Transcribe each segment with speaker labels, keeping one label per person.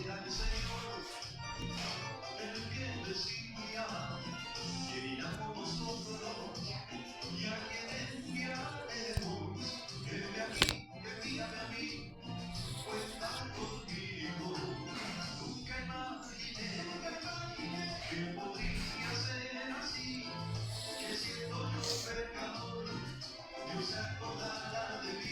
Speaker 1: Era el Señor el que decía que irá con nosotros y a quien enviaremos. Envíame a mí, envíame a mí, cuenta conmigo. Nunca imaginé que podría ser así, que siendo yo pecador, Dios se acordará de mí.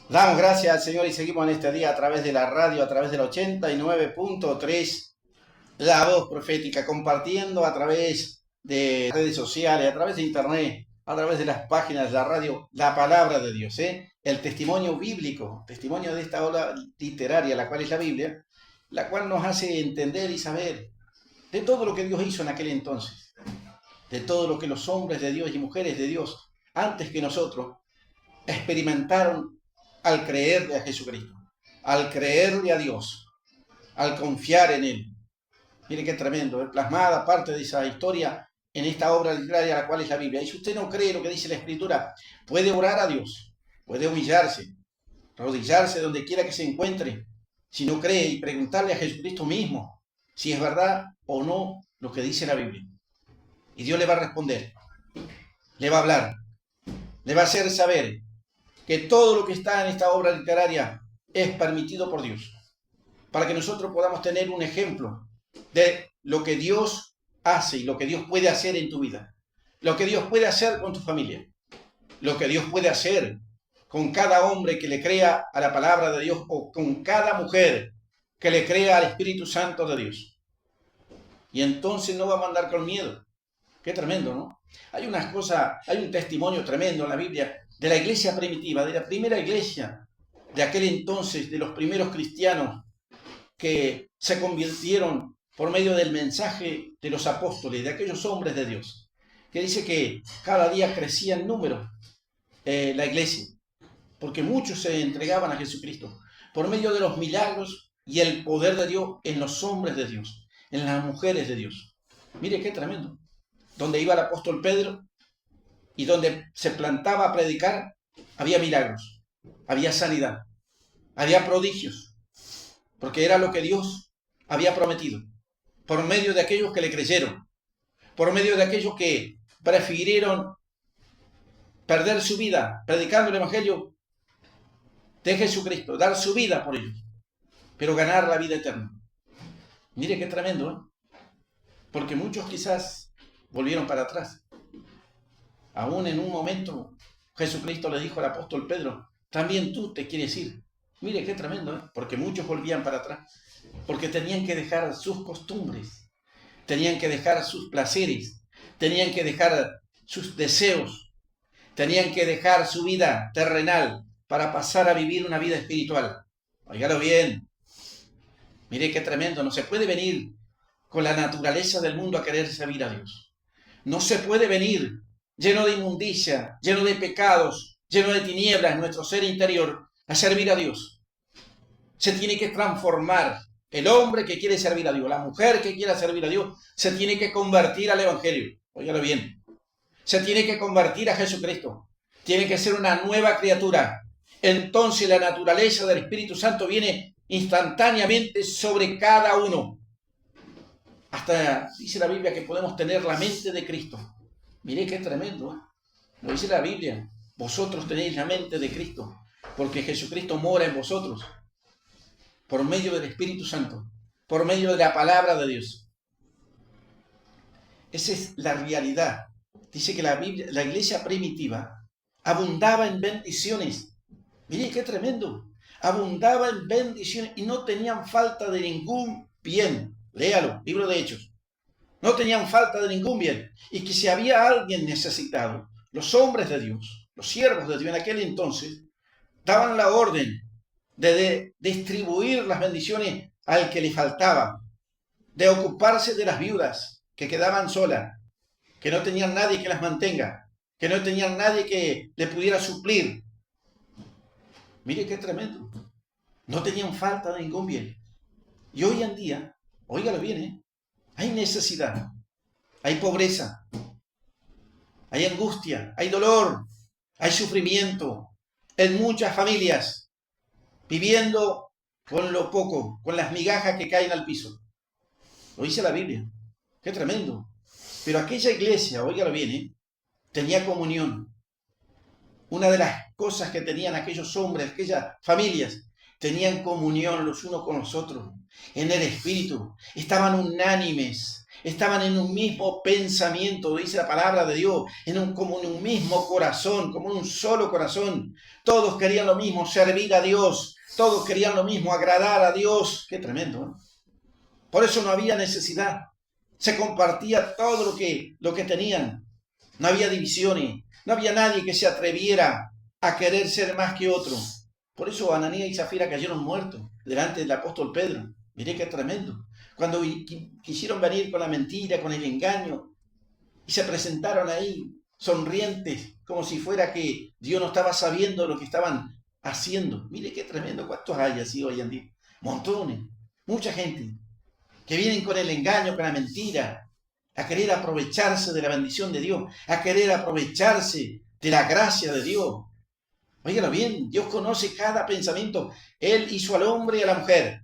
Speaker 2: Damos gracias al Señor y seguimos en este día a través de la radio, a través del 89.3, la voz profética, compartiendo a través de redes sociales, a través de internet, a través de las páginas de la radio, la palabra de Dios, el testimonio bíblico, testimonio de esta obra literaria, la cual es la Biblia, la cual nos hace entender y saber de todo lo que Dios hizo en aquel entonces, de todo lo que los hombres de Dios y mujeres de Dios, antes que nosotros, experimentaron al creerle a Jesucristo, al creerle a Dios, al confiar en Él. Mire qué tremendo, plasmada parte de esa historia en esta obra literaria, la cual es la Biblia. Y si usted no cree lo que dice la Escritura, puede orar a Dios, puede humillarse, arrodillarse donde quiera que se encuentre, si no cree, y preguntarle a Jesucristo mismo si es verdad o no lo que dice la Biblia. Y Dios le va a responder, le va a hablar, le va a hacer saber que todo lo que está en esta obra literaria es permitido por Dios, para que nosotros podamos tener un ejemplo de lo que Dios hace y lo que Dios puede hacer en tu vida, lo que Dios puede hacer con tu familia, lo que Dios puede hacer con cada hombre que le crea a la palabra de Dios o con cada mujer que le crea al Espíritu Santo de Dios. Y entonces no vamos a andar con miedo. Qué tremendo, ¿no? Hay unas cosas, hay un testimonio tremendo en la Biblia de la iglesia primitiva, de la primera iglesia de aquel entonces, de los primeros cristianos que se convirtieron por medio del mensaje de los apóstoles, de aquellos hombres de Dios, que dice que cada día crecía en número la iglesia, porque muchos se entregaban a Jesucristo por medio de los milagros y el poder de Dios en los hombres de Dios, en las mujeres de Dios. Mire qué tremendo. Donde iba el apóstol Pedro y donde se plantaba a predicar, había milagros, había sanidad, había prodigios, porque era lo que Dios había prometido, por medio de aquellos que le creyeron, por medio de aquellos que prefirieron perder su vida predicando el Evangelio de Jesucristo, dar su vida por ellos, pero ganar la vida eterna. Mire qué tremendo, ¿eh? Porque muchos quizás volvieron para atrás. Aún en un momento Jesucristo le dijo al apóstol Pedro, también tú te quieres ir. Mire qué tremendo, ¿eh? Porque muchos volvían para atrás, porque tenían que dejar sus costumbres, tenían que dejar sus placeres, tenían que dejar sus deseos, tenían que dejar su vida terrenal para pasar a vivir una vida espiritual. Óigalo bien. Mire qué tremendo, no se puede venir con la naturaleza del mundo a querer servir a Dios. No se puede venir lleno de inmundicia, lleno de pecados, lleno de tinieblas en nuestro ser interior a servir a Dios. Se tiene que transformar. El hombre que quiere servir a Dios, la mujer que quiera servir a Dios, se tiene que convertir al Evangelio. Óigalo bien. Se tiene que convertir a Jesucristo. Tiene que ser una nueva criatura. Entonces la naturaleza del Espíritu Santo viene instantáneamente sobre cada uno. Hasta dice la Biblia que podemos tener la mente de Cristo. Miré qué tremendo, ¿eh? Lo dice la Biblia. Vosotros tenéis la mente de Cristo, porque Jesucristo mora en vosotros, por medio del Espíritu Santo, por medio de la palabra de Dios. Esa es la realidad. Dice que la Biblia, la iglesia primitiva abundaba en bendiciones. Miré qué tremendo. Abundaba en bendiciones y no tenían falta de ningún bien. Léalo, libro de Hechos. No tenían falta de ningún bien. Y que si había alguien necesitado, los hombres de Dios, los siervos de Dios en aquel entonces, daban la orden de distribuir las bendiciones al que le faltaba, de ocuparse de las viudas que quedaban solas, que no tenían nadie que las mantenga, que no tenían nadie que le pudiera suplir. Mire qué tremendo. No tenían falta de ningún bien. Y hoy en día, óigalo bien, hay necesidad, hay pobreza, hay angustia, hay dolor, Hay sufrimiento en muchas familias, viviendo con lo poco, con las migajas que caen al piso. Lo dice la Biblia. Qué tremendo. Pero aquella iglesia, óigalo bien, tenía comunión. Una de las cosas que tenían aquellos hombres, aquellas familias, tenían comunión los unos con los otros, en el espíritu, estaban unánimes, estaban en un mismo pensamiento, dice la palabra de Dios, como en un mismo corazón, como en un solo corazón. Todos querían lo mismo, servir a Dios, todos querían lo mismo, agradar a Dios. Qué tremendo, ¿no? Por eso no había necesidad, se compartía todo lo que tenían, no había divisiones, no había nadie que se atreviera a querer ser más que otro. Por eso Ananías y Zafira cayeron muertos delante del apóstol Pedro. Miré qué tremendo. Cuando quisieron venir con la mentira, con el engaño, y se presentaron ahí sonrientes, como si fuera que Dios no estaba sabiendo lo que estaban haciendo. Mire qué tremendo. ¿Cuántos hay así hoy en día? Montones. Mucha gente que vienen con el engaño, con la mentira, a querer aprovecharse de la bendición de Dios, a querer aprovecharse de la gracia de Dios. Óigalo bien, Dios conoce cada pensamiento. Él hizo al hombre y a la mujer,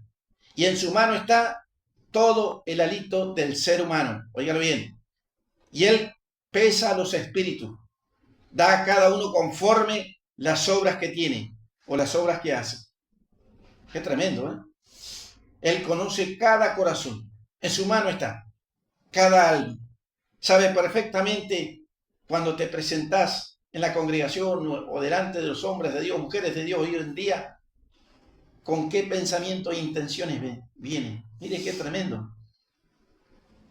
Speaker 2: y en su mano está todo el hálito del ser humano. Óigalo bien. Y Él pesa los espíritus, da a cada uno conforme las obras que tiene o las obras que hace. Qué tremendo, ¿eh? Él conoce cada corazón, en su mano está cada alma. Sabe perfectamente cuando te presentás en la congregación o delante de los hombres de Dios, mujeres de Dios hoy en día, con qué pensamientos e intenciones vienen. Mire qué tremendo.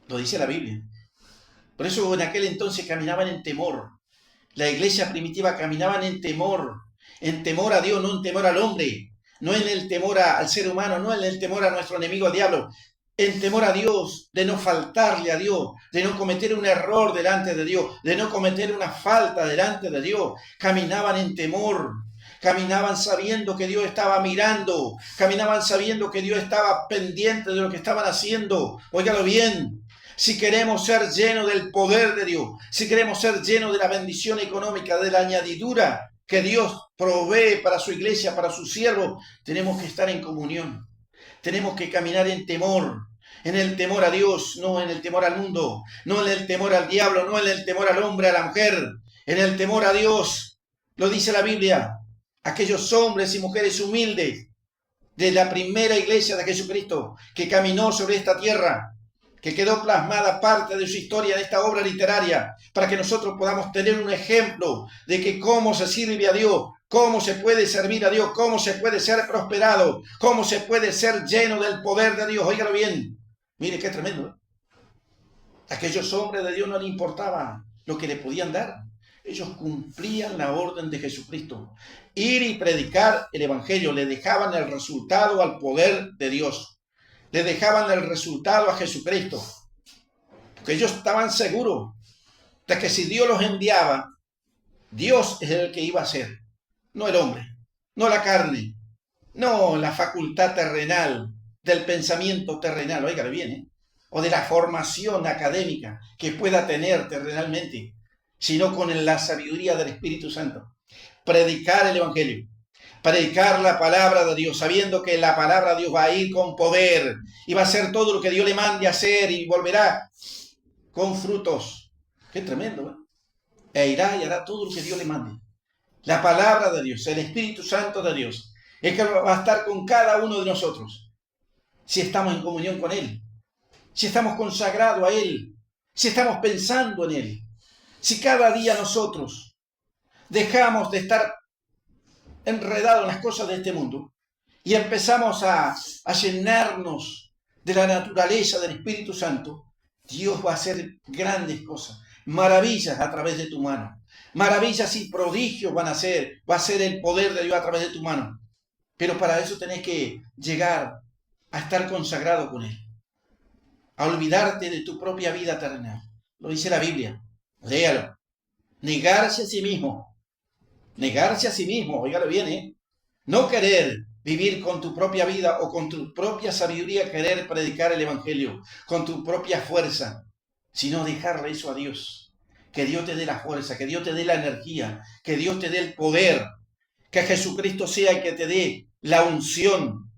Speaker 2: Lo dice la Biblia. Por eso en aquel entonces caminaban en temor. La iglesia primitiva caminaban en temor a Dios, no en temor al hombre, no en el temor al ser humano, no en el temor a nuestro enemigo, al diablo, en temor a Dios, de no faltarle a Dios, de no cometer un error delante de Dios, de no cometer una falta delante de Dios. Caminaban en temor, caminaban sabiendo que Dios estaba mirando, caminaban sabiendo que Dios estaba pendiente de lo que estaban haciendo. Óigalo bien. Si queremos ser llenos del poder de Dios, si queremos ser llenos de la bendición económica, de la añadidura que Dios provee para su iglesia, para sus siervos, tenemos que estar en comunión. Tenemos que caminar en el temor a Dios, no en el temor al mundo, no en el temor al diablo, no en el temor al hombre, a la mujer, en el temor a Dios. Lo dice la Biblia, aquellos hombres y mujeres humildes de la primera iglesia de Jesucristo que caminó sobre esta tierra, que quedó plasmada parte de su historia en esta obra literaria, para que nosotros podamos tener un ejemplo de que cómo se sirve a Dios, cómo se puede servir a Dios, cómo se puede ser prosperado, cómo se puede ser lleno del poder de Dios. Óigalo bien. Mire qué tremendo, ¿eh? Aquellos hombres de Dios no les importaba lo que le podían dar. Ellos cumplían la orden de Jesucristo. Ir y predicar el evangelio. Le dejaban el resultado al poder de Dios. Le dejaban el resultado a Jesucristo, porque ellos estaban seguros de que si Dios los enviaba, Dios es el que iba a hacer, no el hombre, no la carne, no la facultad terrenal del pensamiento terrenal, óigale bien, o de la formación académica que pueda tener terrenalmente, sino con la sabiduría del Espíritu Santo. Predicar el evangelio. Predicar la palabra de Dios, sabiendo que la palabra de Dios va a ir con poder y va a hacer todo lo que Dios le mande a hacer y volverá con frutos. Qué tremendo, ¿eh? E irá y hará todo lo que Dios le mande. La palabra de Dios, el Espíritu Santo de Dios, es que va a estar con cada uno de nosotros. Si estamos en comunión con Él, si estamos consagrados a Él, si estamos pensando en Él, si cada día nosotros dejamos de estar enredado en las cosas de este mundo y empezamos a llenarnos de la naturaleza del Espíritu Santo, Dios va a hacer grandes cosas, maravillas a través de tu mano, maravillas y prodigios va a ser el poder de Dios a través de tu mano. Pero para eso tenés que llegar a estar consagrado con Él, a olvidarte de tu propia vida terrenal. Lo dice la Biblia, léalo. Negarse a sí mismo, óigalo bien, no querer vivir con tu propia vida o con tu propia sabiduría, querer predicar el evangelio con tu propia fuerza, sino dejarle eso a Dios. Que Dios te dé la fuerza, que Dios te dé la energía, que Dios te dé el poder, que Jesucristo sea el que te dé la unción,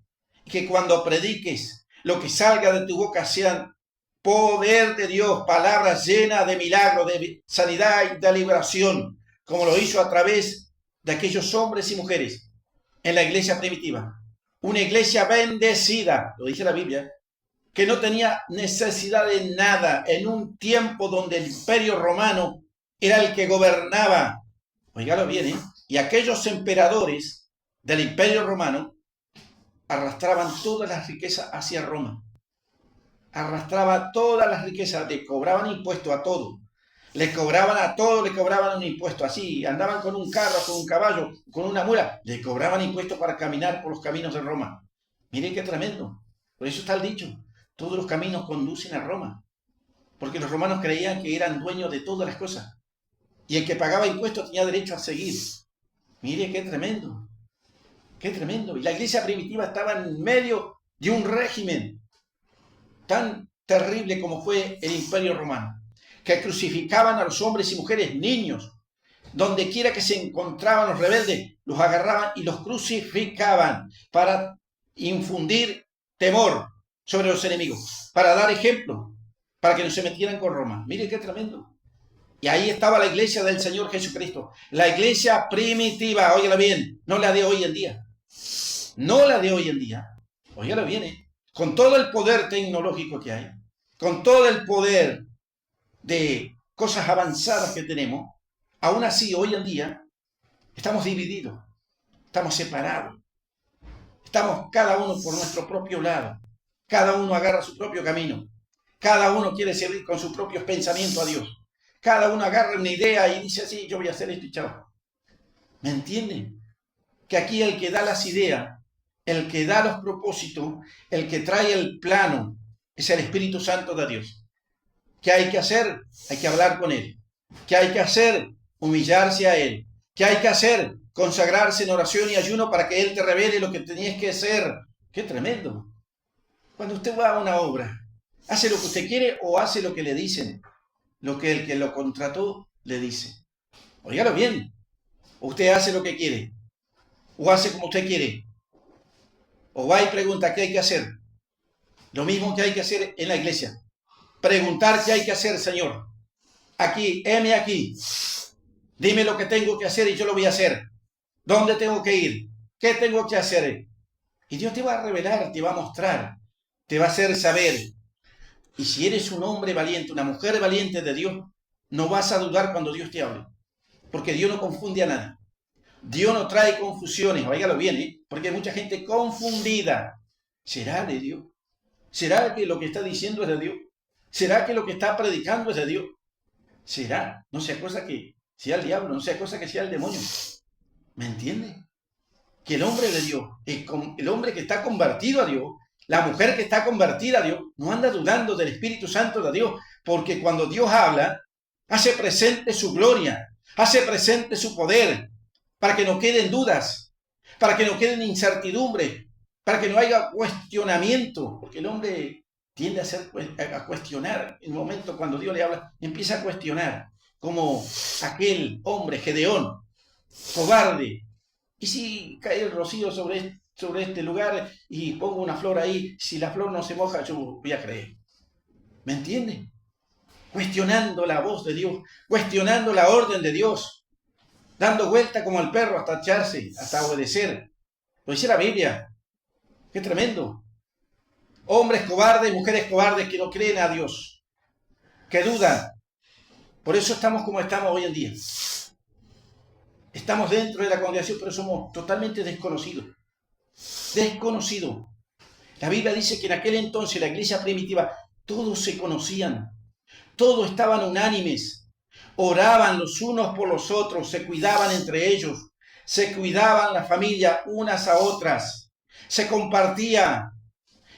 Speaker 2: que cuando prediques, lo que salga de tu boca sea poder de Dios, palabras llenas de milagros, de sanidad y de liberación, como lo hizo a través de aquellos hombres y mujeres en la iglesia primitiva. Una iglesia bendecida, lo dice la Biblia, que no tenía necesidad de nada en un tiempo donde el imperio romano era el que gobernaba. Oígalo bien, ¿eh? Y aquellos emperadores del imperio romano arrastraban todas las riquezas hacia Roma. Arrastraba todas las riquezas, le cobraban impuesto a todo. Le cobraban a todo, le cobraban un impuesto. Así, andaban con un carro, con un caballo, con una mula, le cobraban impuestos para caminar por los caminos de Roma. Miren qué tremendo. Por eso está el dicho, todos los caminos conducen a Roma. Porque los romanos creían que eran dueños de todas las cosas. Y el que pagaba impuestos tenía derecho a seguir. Mire qué tremendo. Qué tremendo. Y la iglesia primitiva estaba en medio de un régimen tan terrible como fue el imperio romano, que crucificaban a los hombres y mujeres, niños, donde quiera que se encontraban los rebeldes, los agarraban y los crucificaban para infundir temor sobre los enemigos, para dar ejemplo, para que no se metieran con Roma. Mire qué tremendo. Y ahí estaba la iglesia del Señor Jesucristo, la iglesia primitiva, óigala bien, no la de hoy en día, no la de hoy en día, óigala bien, con todo el poder tecnológico que hay, con todo el poder de cosas avanzadas que tenemos, aún así hoy en día estamos divididos, estamos separados, estamos cada uno por nuestro propio lado, cada uno agarra su propio camino, cada uno quiere servir con sus propios pensamientos a Dios, cada uno agarra una idea y dice así, yo voy a hacer esto y chao. ¿Me entienden? Que aquí el que da las ideas, el que da los propósitos, el que trae el plano, es el Espíritu Santo de Dios. ¿Qué hay que hacer? Hay que hablar con Él. ¿Qué hay que hacer? Humillarse a Él. ¿Qué hay que hacer? Consagrarse en oración y ayuno para que Él te revele lo que tenías que hacer. ¡Qué tremendo! Cuando usted va a una obra, ¿hace lo que usted quiere o hace lo que le dicen? Lo que el que lo contrató le dice. Óigalo bien. Usted hace lo que quiere o hace como usted quiere. O va y pregunta qué hay que hacer. Lo mismo que hay que hacer en la iglesia. Preguntar qué hay que hacer, Señor. Aquí, heme aquí. Dime lo que tengo que hacer y yo lo voy a hacer. ¿Dónde tengo que ir? ¿Qué tengo que hacer? Y Dios te va a revelar, te va a mostrar, te va a hacer saber. Y si eres un hombre valiente, una mujer valiente de Dios, no vas a dudar cuando Dios te hable. Porque Dios no confunde a nadie. Dios no trae confusiones, óigalo bien, porque hay mucha gente confundida. ¿Será de Dios? ¿Será que lo que está diciendo es de Dios? ¿Será que lo que está predicando es de Dios? ¿Será? No sea cosa que sea el diablo, no sea cosa que sea el demonio. ¿Me entiende? Que el hombre de Dios, el hombre que está convertido a Dios, la mujer que está convertida a Dios, no anda dudando del Espíritu Santo de Dios, porque cuando Dios habla, hace presente su gloria, hace presente su poder, para que no queden dudas, para que no queden incertidumbre, para que no haya cuestionamiento, porque el hombre tiende a cuestionar. En el momento cuando Dios le habla, empieza a cuestionar, como aquel hombre, Gedeón, cobarde. ¿Y si cae el rocío sobre este lugar y pongo una flor ahí? Si la flor no se moja, yo voy a creer. ¿Me entienden? Cuestionando la voz de Dios, cuestionando la orden de Dios, dando vuelta como el perro hasta echarse, hasta obedecer. Lo dice la Biblia. ¡Qué tremendo! Hombres cobardes, mujeres cobardes que no creen a Dios, que dudan. Por eso estamos como estamos hoy en día. Estamos dentro de la congregación, pero somos totalmente desconocidos. Desconocidos. La Biblia dice que en aquel entonces, la iglesia primitiva, todos se conocían. Todos estaban unánimes. Oraban los unos por los otros, se cuidaban entre ellos. Se cuidaban la familia unas a otras. Se compartía.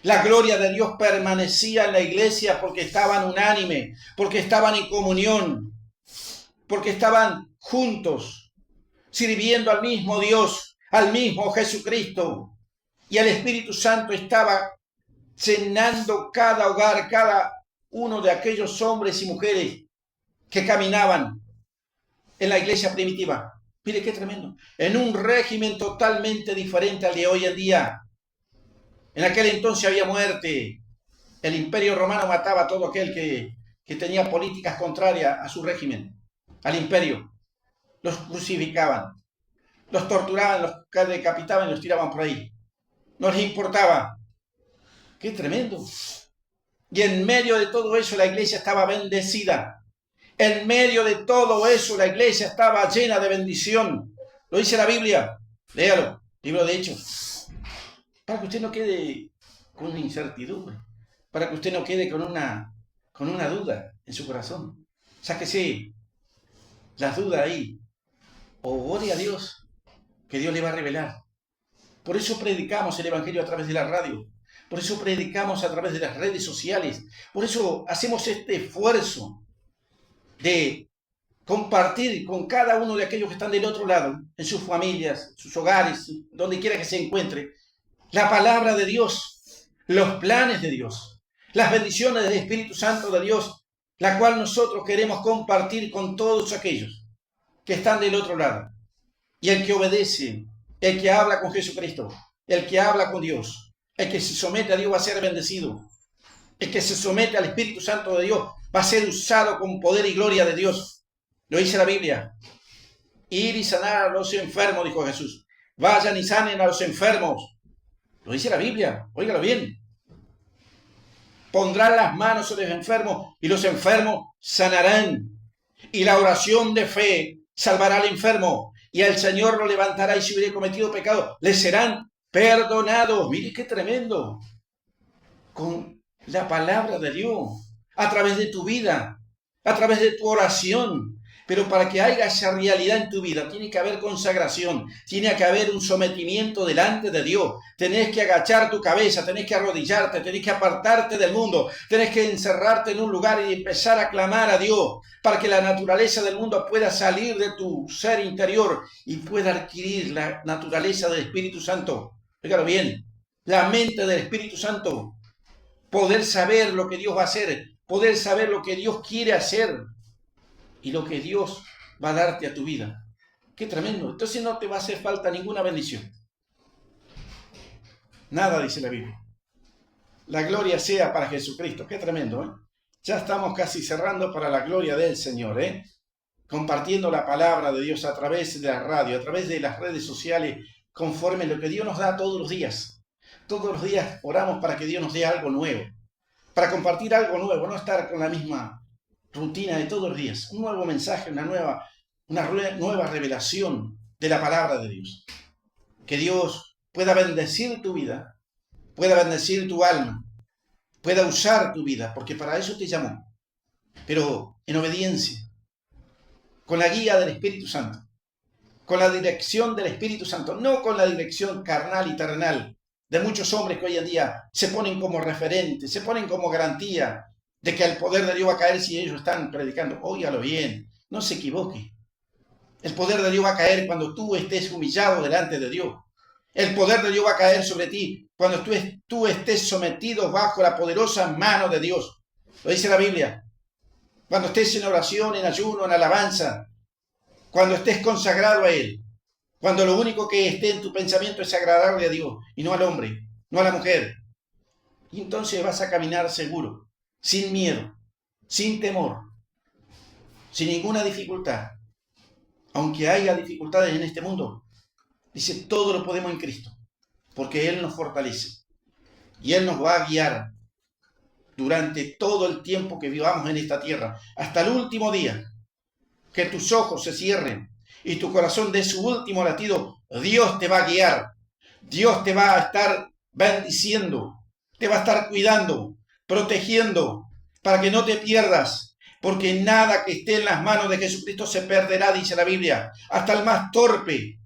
Speaker 2: La gloria de Dios permanecía en la iglesia porque estaban unánimes, porque estaban en comunión, porque estaban juntos, sirviendo al mismo Dios, al mismo Jesucristo. Y el Espíritu Santo estaba llenando cada hogar, cada uno de aquellos hombres y mujeres que caminaban en la iglesia primitiva. Mire qué tremendo. En un régimen totalmente diferente al de hoy en día. En aquel entonces había muerte. El imperio romano mataba a todo aquel que tenía políticas contrarias a su régimen, al imperio. Los crucificaban, los torturaban, los decapitaban y los tiraban por ahí. No les importaba. ¡Qué tremendo! Y en medio de todo eso la iglesia estaba bendecida. En medio de todo eso la iglesia estaba llena de bendición. Lo dice la Biblia. Léalo, libro de Hechos. Para que usted no quede con una incertidumbre. Para que usted no quede con una duda en su corazón. Sáquese las dudas ahí. O ore a Dios, que Dios le va a revelar. Por eso predicamos el Evangelio a través de la radio. Por eso predicamos a través de las redes sociales. Por eso hacemos este esfuerzo de compartir con cada uno de aquellos que están del otro lado, en sus familias, sus hogares, donde quiera que se encuentre, la palabra de Dios, los planes de Dios, las bendiciones del Espíritu Santo de Dios, la cual nosotros queremos compartir con todos aquellos que están del otro lado. Y el que obedece, el que habla con Jesucristo, el que habla con Dios, el que se somete a Dios va a ser bendecido. El que se somete al Espíritu Santo de Dios va a ser usado con poder y gloria de Dios. Lo dice la Biblia. Ir y sanar a los enfermos, dijo Jesús. Vayan y sanen a los enfermos. Lo dice la Biblia. Óigalo bien. Pondrán las manos sobre los enfermos y los enfermos sanarán. Y la oración de fe salvará al enfermo. Y al Señor lo levantará, y si hubiere cometido pecado, le serán perdonados. Mire qué tremendo. Con la palabra de Dios, a través de tu vida, a través de tu oración. Pero para que haya esa realidad en tu vida, tiene que haber consagración, tiene que haber un sometimiento delante de Dios. Tenés que agachar tu cabeza, tenés que arrodillarte, tenés que apartarte del mundo, tenés que encerrarte en un lugar y empezar a clamar a Dios para que la naturaleza del mundo pueda salir de tu ser interior y pueda adquirir la naturaleza del Espíritu Santo. Fíjalo bien, la mente del Espíritu Santo. Poder saber lo que Dios va a hacer, poder saber lo que Dios quiere hacer y lo que Dios va a darte a tu vida. ¡Qué tremendo! Entonces no te va a hacer falta ninguna bendición. Nada, dice la Biblia. La gloria sea para Jesucristo. ¡Qué tremendo! Ya estamos casi cerrando para la gloria del Señor. Compartiendo la palabra de Dios a través de la radio, a través de las redes sociales, conforme lo que Dios nos da todos los días. Todos los días oramos para que Dios nos dé algo nuevo, para compartir algo nuevo, no estar con la misma rutina de todos los días. Un nuevo mensaje, una nueva revelación de la palabra de Dios. Que Dios pueda bendecir tu vida, pueda bendecir tu alma, pueda usar tu vida, porque para eso te llamó. Pero en obediencia, con la guía del Espíritu Santo, con la dirección del Espíritu Santo, no con la dirección carnal y terrenal de muchos hombres que hoy en día se ponen como referentes, se ponen como garantía de que el poder de Dios va a caer si ellos están predicando. Óigalo bien, no se equivoque. El poder de Dios va a caer cuando tú estés humillado delante de Dios. El poder de Dios va a caer sobre ti cuando tú estés sometido bajo la poderosa mano de Dios. Lo dice la Biblia. Cuando estés en oración, en ayuno, en alabanza, cuando estés consagrado a Él, cuando lo único que esté en tu pensamiento es agradarle a Dios y no al hombre, no a la mujer. Y entonces vas a caminar seguro, sin miedo, sin temor, sin ninguna dificultad. Aunque haya dificultades en este mundo, dice, todo lo podemos en Cristo, porque Él nos fortalece. Y Él nos va a guiar durante todo el tiempo que vivamos en esta tierra, hasta el último día. Que tus ojos se cierren y tu corazón dé su último latido. Dios te va a guiar. Dios te va a estar bendiciendo. Te va a estar cuidando, protegiendo, para que no te pierdas. Porque nada que esté en las manos de Jesucristo se perderá, dice la Biblia. Hasta el más torpe.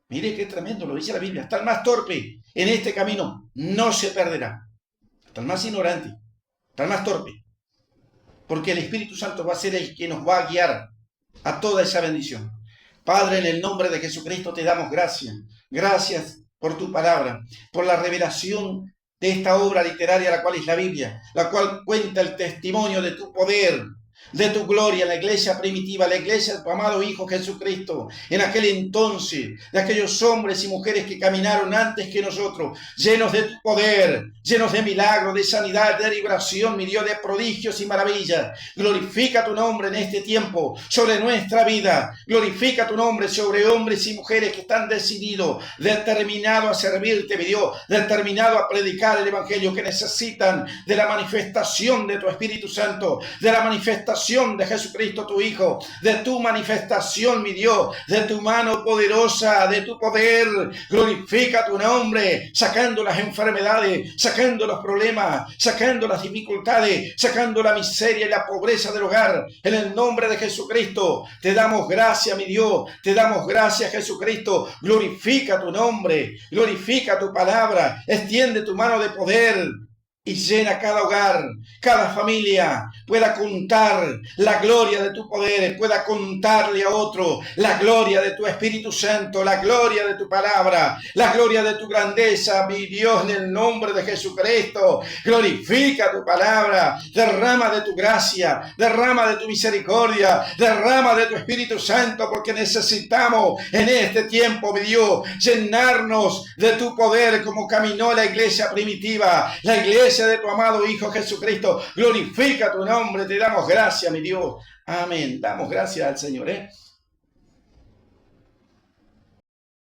Speaker 2: Mire qué tremendo, lo dice la Biblia. Hasta el más torpe en este camino no se perderá. Hasta el más ignorante, hasta el más torpe. Porque el Espíritu Santo va a ser el que nos va a guiar a toda esa bendición. Padre, en el nombre de Jesucristo te damos gracias. Gracias por tu palabra, por la revelación de esta obra literaria, la cual es la Biblia, la cual cuenta el testimonio de tu poder, de tu gloria, la iglesia primitiva, la iglesia de tu amado Hijo Jesucristo, en aquel entonces, de aquellos hombres y mujeres que caminaron antes que nosotros, llenos de tu poder, llenos de milagros, de sanidad, de liberación, mi Dios, de prodigios y maravillas. Glorifica tu nombre en este tiempo sobre nuestra vida. Glorifica tu nombre sobre hombres y mujeres que están decididos, determinados a servirte, mi Dios, determinados a predicar el evangelio, que necesitan de la manifestación de tu Espíritu Santo, de la manifestación de Jesucristo tu Hijo, de tu manifestación, mi Dios, de tu mano poderosa, de tu poder. Glorifica tu nombre, sacando las enfermedades, sacando los problemas, sacando las dificultades, sacando la miseria y la pobreza del hogar. En el nombre de Jesucristo te damos gracias, mi Dios, te damos gracias, Jesucristo. Glorifica tu nombre, glorifica tu palabra, extiende tu mano de poder y llena cada hogar, cada familia, pueda contar la gloria de tu poder, pueda contarle a otro la gloria de tu Espíritu Santo, la gloria de tu palabra, la gloria de tu grandeza, mi Dios, en el nombre de Jesucristo. Glorifica tu palabra, derrama de tu gracia, derrama de tu misericordia, derrama de tu Espíritu Santo, porque necesitamos en este tiempo, mi Dios, llenarnos de tu poder como caminó la iglesia primitiva, la iglesia de tu amado Hijo Jesucristo. Glorifica tu nombre, te damos gracias, mi Dios. Amén. Damos gracias al Señor,